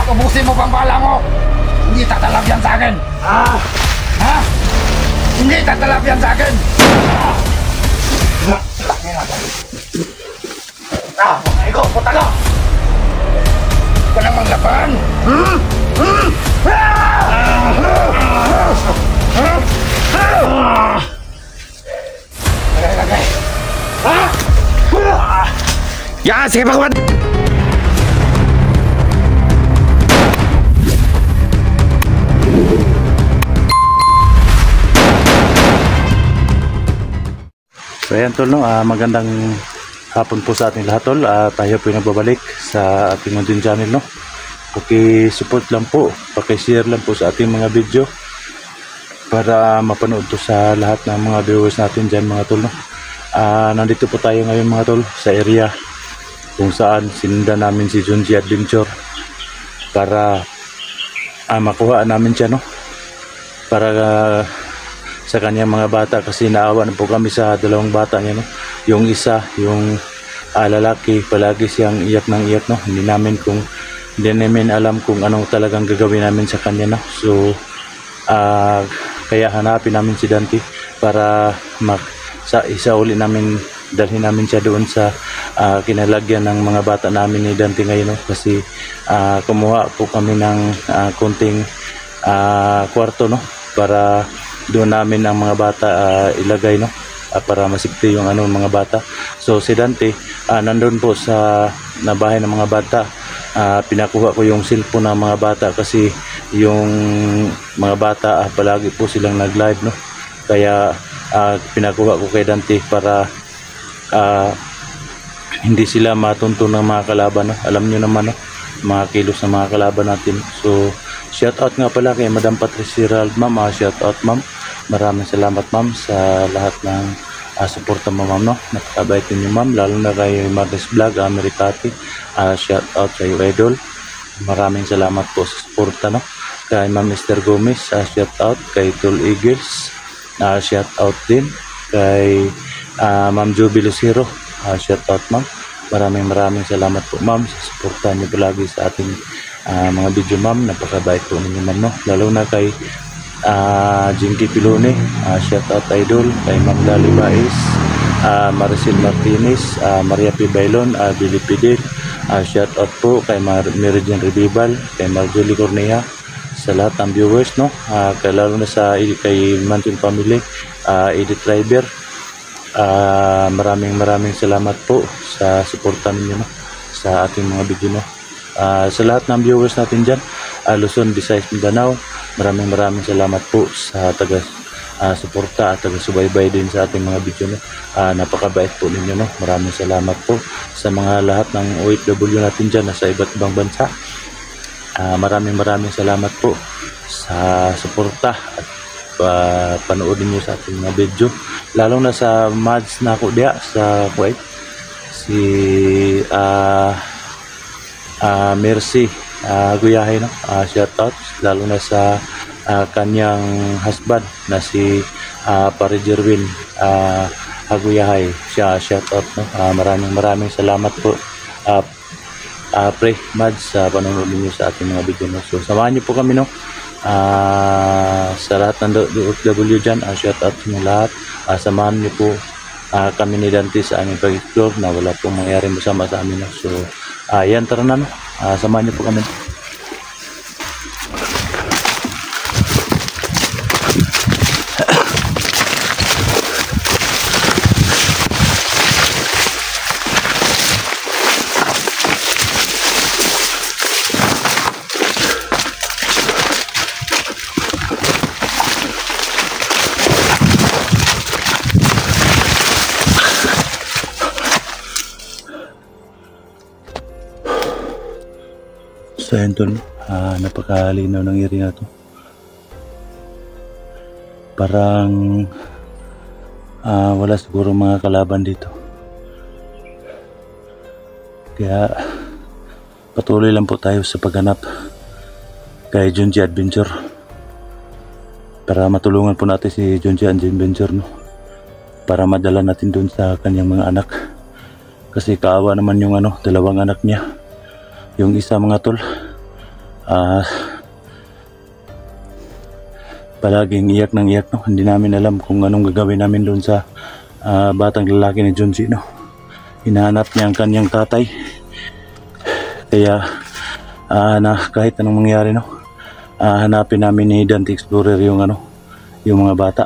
Ubusin mo pang bala mo! Hindi tatalab yan sa akin! Ha? Hindi tatalab yan sa akin! Ikaw, puta ka! Ka namang laban! Lagay! Yan! Sige, pagkawan! So ayan tol, no? Magandang hapon po sa ating lahat tol. Tayo po nagbabalik sa ating munting channel, no? Paki-support lang po, paki-share lang po sa ating mga video para mapanood to sa lahat ng mga viewers natin dyan mga tol, no? Nandito po tayo ngayon mga tol sa area kung saan sininda namin si Junji Adventure para makuha namin siya, no? Para sa kanyang mga bata, kasi naawa na po kami sa dalawang bata niya, no? Yung isa, yung lalaki, palagi siyang iyak ng iyak, no? Hindi namin alam kung anong talagang gagawin namin sa kanya, no? So kaya hanapin namin si Dante para isa uli namin dalhin namin siya doon sa kinalagyan ng mga bata namin ni Dante ngayon, no? Kasi kumuha po kami ng konting kwarto, no? Para doon namin ang mga bata ilagay, no? Para masigti yung mga bata. So si Dante nandun po sa bahay ng mga bata. Pinakuha ko yung cellphone ng mga bata kasi yung mga bata palagi po silang nag-live, no? Kaya pinakuha ko kay Dante para hindi sila matuntun ng mga kalaban, no? Alam nyo naman, no? Mga kilos ng mga kalaban natin. So shout out nga pala kay Madam Patricia Herald, ma'am. Shout out, ma'am. Maraming salamat, ma'am, sa lahat ng suporta mo, ma'am, no? Napakabait niyo, ma'am, lalo na kay Martes Vlog, Americati. Shout out sa iyo, idol. Maraming salamat po sa suporta, no? Kay Ma'am Esther Gomez, shout out. Kay Tol Eagles, shout out din. Kay Ma'am Joby Lucero, shout out, ma'am. Maraming salamat po, ma'am, sa suporta niyo palagi sa ating mga video, ma'am. Napakabait po ninyo, ma'am, no? Lalo na kay Jinky Pilone, shout out, idol. Kay Ma'am Lali Baez, Maricel Martinez, Maria P. Bailon, Billy Pidel, shout out po kay Meridian Revival, kay Marjorie Cornea, sa lahat ng viewers, no? Kay lalo na kay Mantin Family, Edith Driver. Maraming salamat po sa suporta ninyo, no? Sa ating mga video, no? Sa lahat ng viewers natin dyan, Luzon, Visayas, Mindanao, maraming salamat po sa suporta at taga-subaybay din sa ating mga video, no? Napakabait po ninyo, no? Maraming salamat po sa mga lahat ng OFW natin dyan na sa iba't ibang bansa. Maraming salamat po sa suporta at panoodin nyo sa ating mga video, lalo na sa mads na ako diya sa Kuwait, si Mercy Guyahay, no? Shout out lalo na sa kanyang husband na si Pare Jerwin Guyahay, siya shout out, no? Maraming salamat po, pre mads, sa panonood niyo sa ating mga video, no? So samahan niyo po kami, no? Sa lahat ng OFW dyan, shout out sa lahat. Samahan niyo po kami ni Dante sa aming pag-explore na wala pong mangyari masama sa amin, no? So yan, tara na, no? Samahan niyo po kami. So yun tol, napakalinaw ng area na to. Parang wala siguro mga kalaban dito. Kaya patuloy lang po tayo sa paghanap kay Junji Adventure para matulungan po natin si Junji Adventure, no? Para madala natin dun sa kanyang mga anak, kasi kaawa naman yung dalawang anak niya. Yung isa, mga tol, palaging iyak ng iyak, no? Hindi namin alam kung anong gagawin namin dun sa batang lalaki ni Junji, no? Hinahanap niya ang kanyang tatay, kaya kahit anong mangyari, no, hanapin namin ni Dante Explorer yung yung mga bata.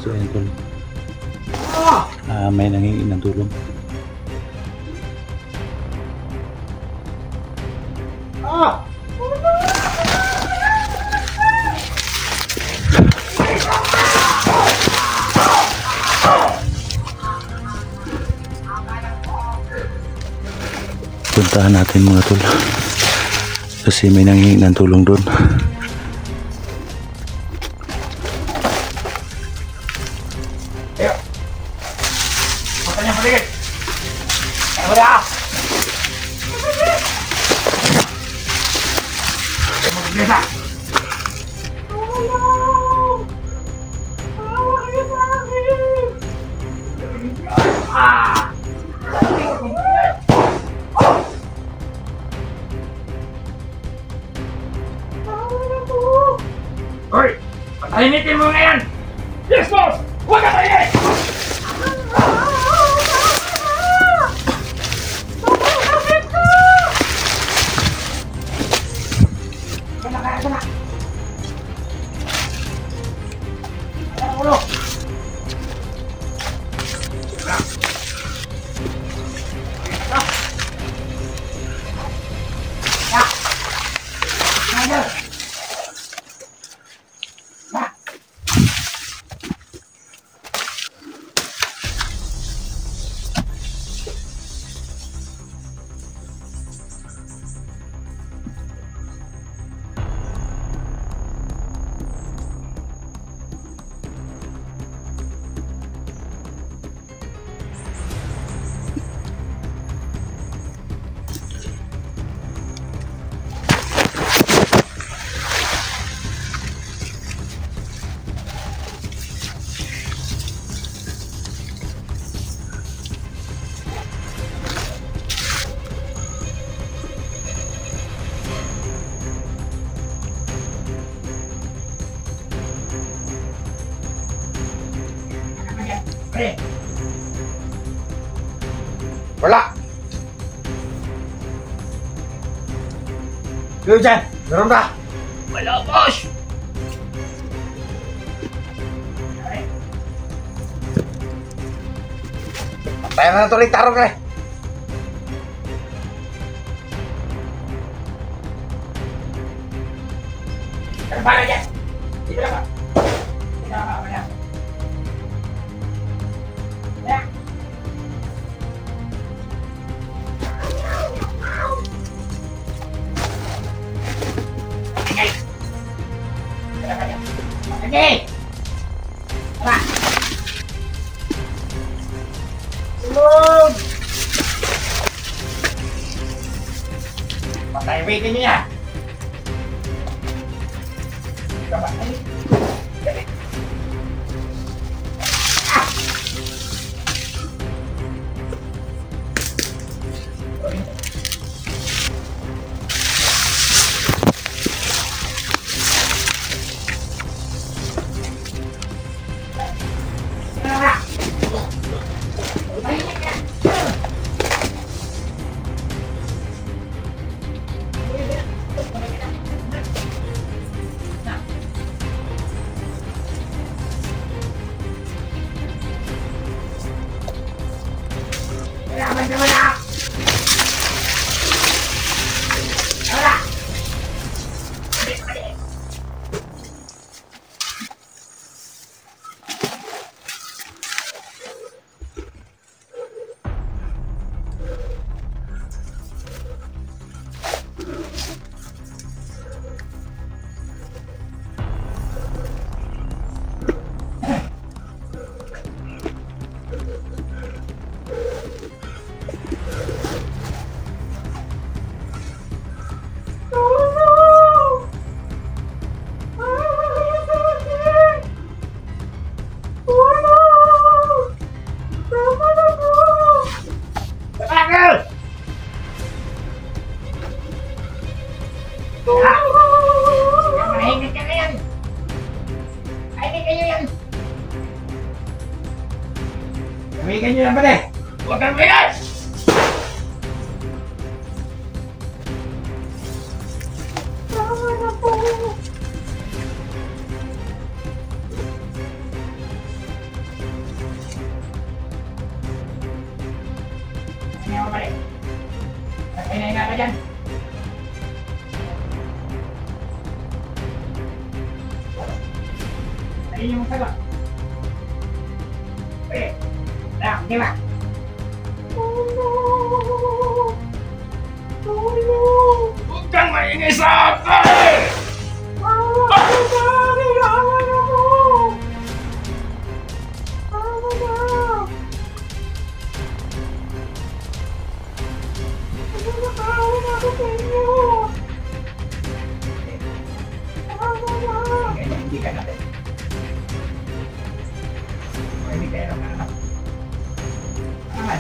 So ayan tol, may nangingi ng tulong. Puntahan natin mga tol, kasi may nangingi ng tulong doon. Hoy! Patahimikin mo ngayon! Yes, boss! Huwag ka tayo! Eh. Wala. Yo dyan, meron ba? Wala, boss. Ay. Patayan na tuloy tarong ka eh. Ano ba na dyan? Dito lang ba? Dito lang ba? Mamaya. Ya. Ingay. Dito ka dyan. Ingay. Tara. Tulog! Patay bikin niya. Coba ini. Jadi. Tumigil nyo lang ba eh? Huwag kang bilis! Hindi ako balik. Nagpinahinga ka dyan. Ayun yung sagot. Eh, di ba? Huwag kang maingay sa akin! Hindi ka natin. Hindi kayo naman. Aman.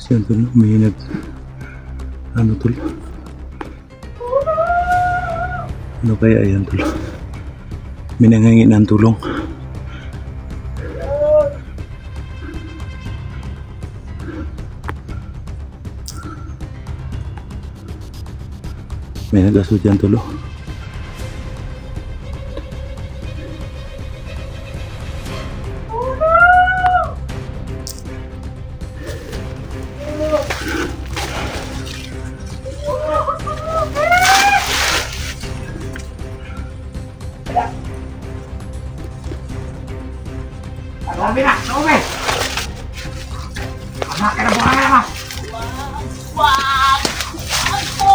Siyan tol, may ano tol? Ano kaya yan tol? May nangangin ng tulong. May nag-aso dyan tol. Sabi na, sabi! Anak ka na buka na naman! Wag! Wag po!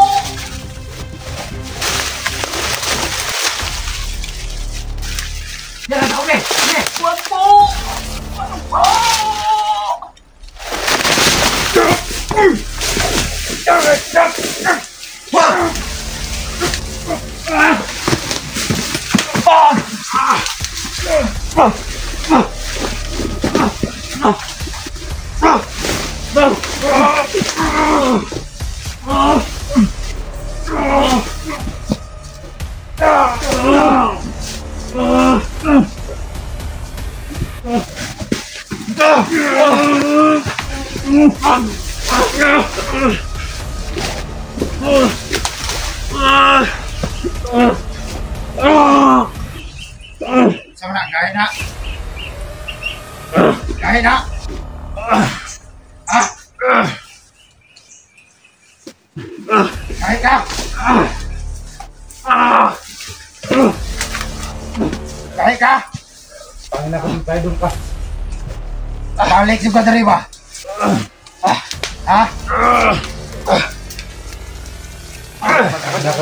Yan, sabi! Sige! Wag po! Wag po! Sama na, kahit na! Kahit na! Kahit ka! Kahit ka! Pangin ako ng tayo doon ka. Balik yung kadari ba? Ha?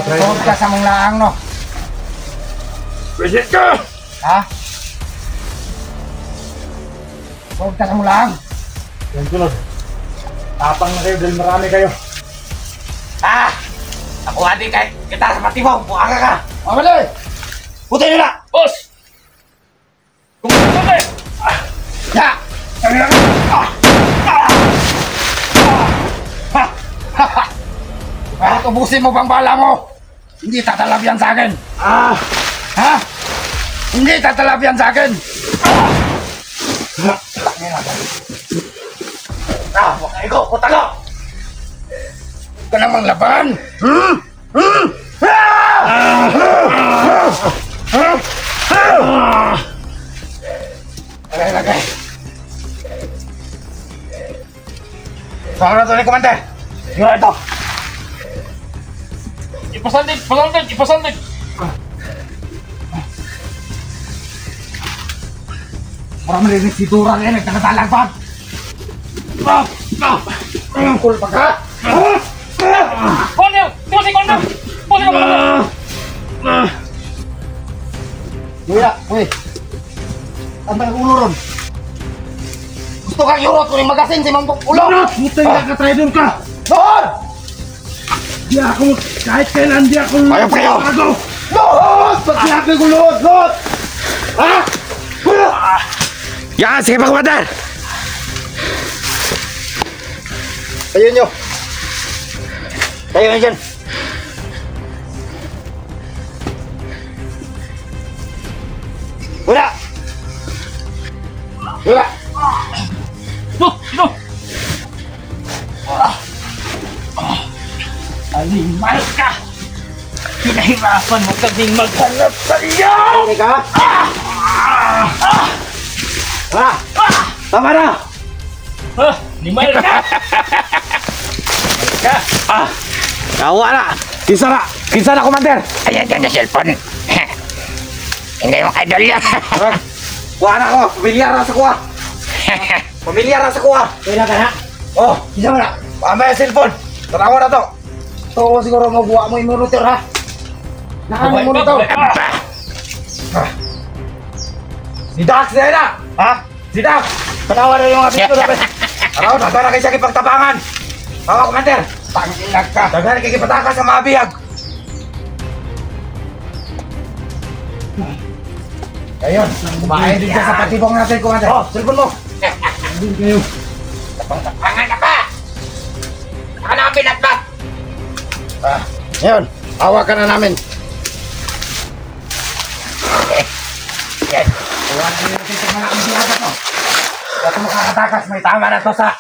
Tuhod ka sa mong laang, no? Visit ka! Ha? Tuhod ka sa mong laang? Yan tulad. Tapang na kayo dahil marami kayo. Ha? Ako hati kahit kita sa pati mo, buka ka! Mabali! Puti nila! Boss! Kumusta ka? Ya! Sabi na ka! Bakit ubusin mo bang bala mo? Hindi tatalab yan sa akin! Ha? Hindi tatalab yan sa akin! Huwag ka ikaw, putalo! Huwag ka namang laban! Lagay. Saan na ito ni Commander? Yung ito. Ipasandig! Pasandig! Ipasandig! Para marinig si Durang yan, nagtakatalagpag. Kul pa ka? Kondil! Tusi kondil! Tusi kondil! Kuya, kuy. Ang ulo ron. Gusto kang yurot ko yung magasin si Mang Ulo. Puta yung nakatraidon ka! Doon! Di ako, kahit kailan di ako Ayaw kayo! Doon! Pati ako yung luhod! Luhod! Ha? Yan! Sige pa, Commander! Ayun nyo! Tayo na dyan! Wala! Wala! Ito! Ito! Alimal ka! Pinahirapan mo kaming maghanap sa iyo! Hindi ka? Tama na! Limal ka! Tawa na! Kinsa na, Commander! Ayan dyan na cellphone. Hindi yung idol yan. Kuha na ko! Pamilyar na sa kuha! Pamilyar na sa kuha! Kailan ka na? Oh, kinsa mo na! Mamaya cellphone! Tanawa na to! Ito ko siguro mabuha mo yung monitor, ha? Naan yung monitor! Si Dax na yun, ha? Si Dax! Tanawa na yung abis ko na, Araw, daga na kayo sa kipagtabangan! Mga Commander! Tanginag ka! Daga na kayo kipatakas sa mga bihag! Ayun, kumain din ka sa patibong natin, Commander. Oh, cellphone mo! Doon kayo. Pangan na ba? Ano ang pinatbat? Ngayon, hawakan na namin. Yes. Hawakan na natin sa mga ang bihagat mo. Kaya kung makakatakas, may tama na to sa